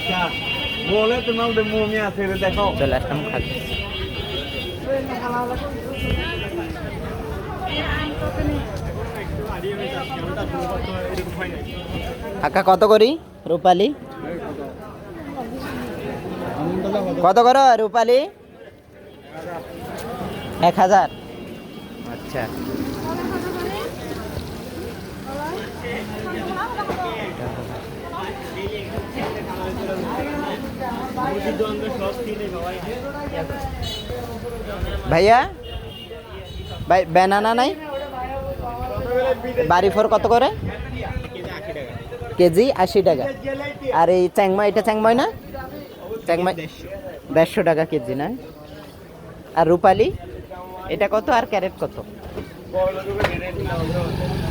আচ্ছা বলে তোমার মমি আছে দেখো চলে আসলাম খাদ্য। কাকা কত করি রূপালি? কত করো রূপালি? 1000। আচ্ছা ভাইয়া ভাই ব্যানানা নাই? বাড়ি ফোর কত করে কেজি? 80 টাকা। আর এই চ্যাংমাই, এটা চ্যাংমাই না? চ্যাংমাই 150 টাকা কেজি না? আর রূপালি এটা কত? আর ক্যারেট কত?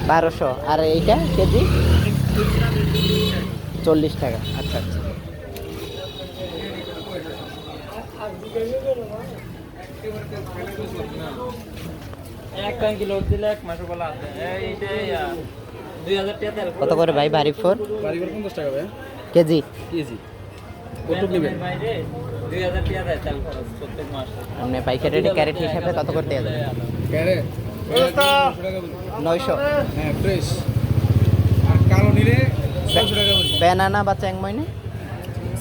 1200। আর এইটা কেজি 40 টাকা। আচ্ছা আচ্ছা কত করে ভাই বাড়ি ফোর? 50 টাকা ভাই কেজি? কেজি কত নেবেন? আপনি পাইকারি রেটে ক্যারেট হিসাবে কত করে দেওয়া যাবে? ক্যারেট 900। হ্যাঁ ফ্রেশ। আর কালো নিলে 100 টাকা ব্যানানা বা চ্যাংমাই না?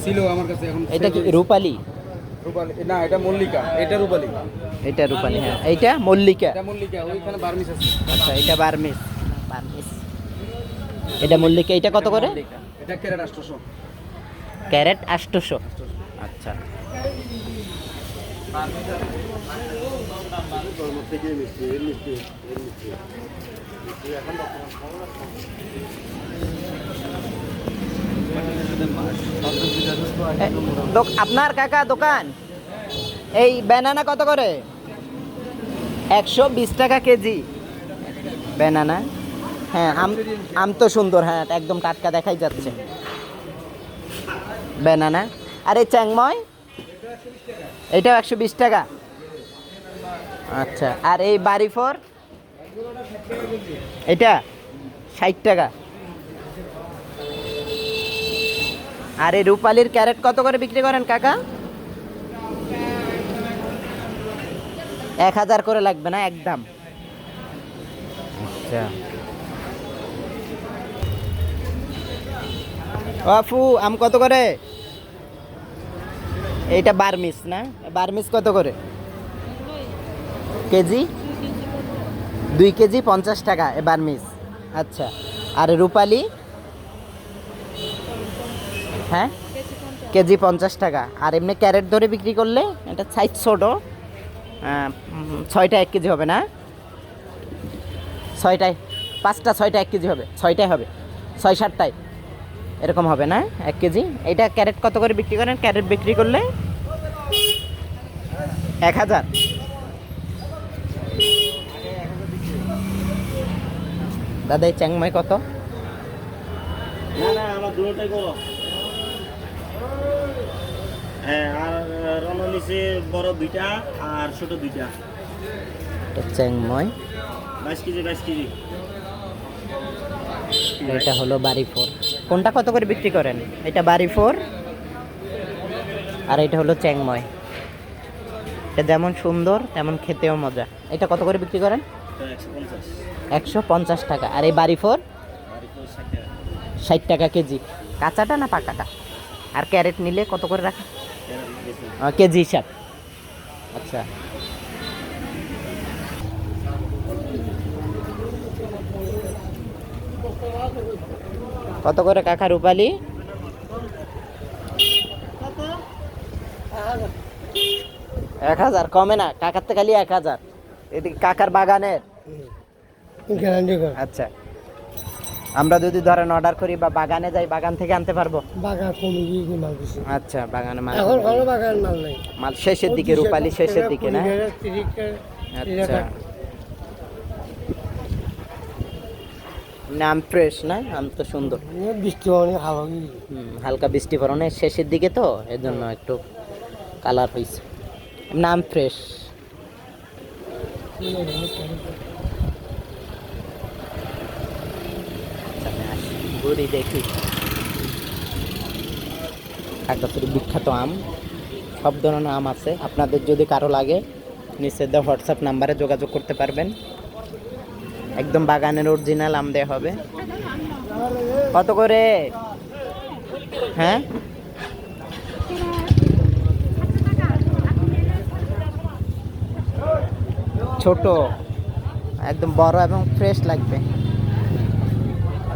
ছিল আমার কাছে এখন। এটা কি রূপালি? রূপালি না, এটা মল্লিকা, এটা রূপালি। এটা রূপালি, হ্যাঁ। এইটা মল্লিকা। এটা মল্লিকা, ওইখানে বার্মিস আছে। আচ্ছা এটা বার্মিস। বার্মিস এটা মল্লিকা। এটা কত করে? এটা ক্যারেট 800। ক্যারেট 800। আচ্ছা আপনার কাকা দোকান এই ব্যানানা কত করে? 120 টাকা কেজি ব্যানানা। হ্যাঁ আম তো সুন্দর, হ্যাঁ একদম টাটকা দেখাই যাচ্ছে ব্যানানা। আর এই চ্যাংময় এইটাও 120 টাকা। আচ্ছা আর এই বাড়ি ফোর এটা 60 টাকা। আর এই রূপালির ক্যারেট কত করে বিক্রি করেন কাকা? 1000 করে লাগবে না একদম? আচ্ছা আপু আম কত করে? এইটা বার্মিস না? বার্মিস কত করে কেজি? 2 কেজি 50 টাকা এ বার্মিস। আচ্ছা আর রূপালি? হ্যাঁ কেজি 50 টাকা। আর এমনি ক্যারেট ধরে বিক্রি করলে এটা সাইজ ছোট, 6টা 1 কেজি হবে না? 6টায় 5টা 6টা 1 কেজি হবে, 6টায় হবে, 6-7টায় এরকম হবে না 1 কেজি। এইটা ক্যারেট কত করে বিক্রি করেন? ক্যারেট বিক্রি করলে 1000। দাদা এই চ্যাংমাই কত? না না আমার দুটোটাই করো। হ্যাঁ আর রনো নিচে বড় 2টা আর ছোট 2টা। চ্যাংমাই 22 কেজি 22 কেজি। এটা হলো বাড়ি ফোর। কোনটা কত করে বিক্রি করেন? এটা বাড়ি ফোর আর এটা হলো চ্যাংময়। এটা যেমন সুন্দর তেমন খেতেও মজা। এটা কত করে বিক্রি করেন? 150 টাকা। আর এই বাড়ি ফোর 60 টাকা কেজি। কাঁচাটা না পাকাটা? আর ক্যারেট নিলে কত করে রাখেন কেজি হিসাব? আচ্ছা কত করে কাকা রূপালি? 1000 কমে না? কাকার তো খালি 1000। এটি কাকার বাগানের? আচ্ছা আমরা যদি ধরেন অর্ডার করি বা বাগানে যাই, বাগান থেকে আনতে পারবো? বাগান কমে গিয়ে মাল দিছে। আচ্ছা বাগানে মাল এখন কোনো বাগান মাল নাই, মাল শেষের দিকে, রূপালি শেষের দিকে না? আচ্ছা নাম ফ্রেশ না? আম তো সুন্দর। বৃষ্টি অনেক হাওয়া হালকা বৃষ্টি পড়নে শেষের দিকে তো এজন্য একটু কালার হয়েছে। নাম ফ্রেশ। ঘুরি দেখি খাগড়াছড়ি বিখ্যাত আম, সব ধরনের আম আছে। আপনাদের যদি কারো লাগে নিচে দেওয়া হোয়াটসঅ্যাপ নাম্বারে যোগাযোগ করতে পারবেন। একদম বাগানের অরিজিনাল আম দেওয়া হবে। কত করে? হ্যাঁ, ছোট একদম বড় এবং ফ্রেশ লাগবে।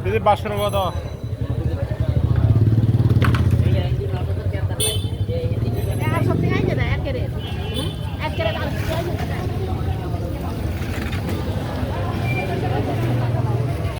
দিদি 500 টাকা দাও।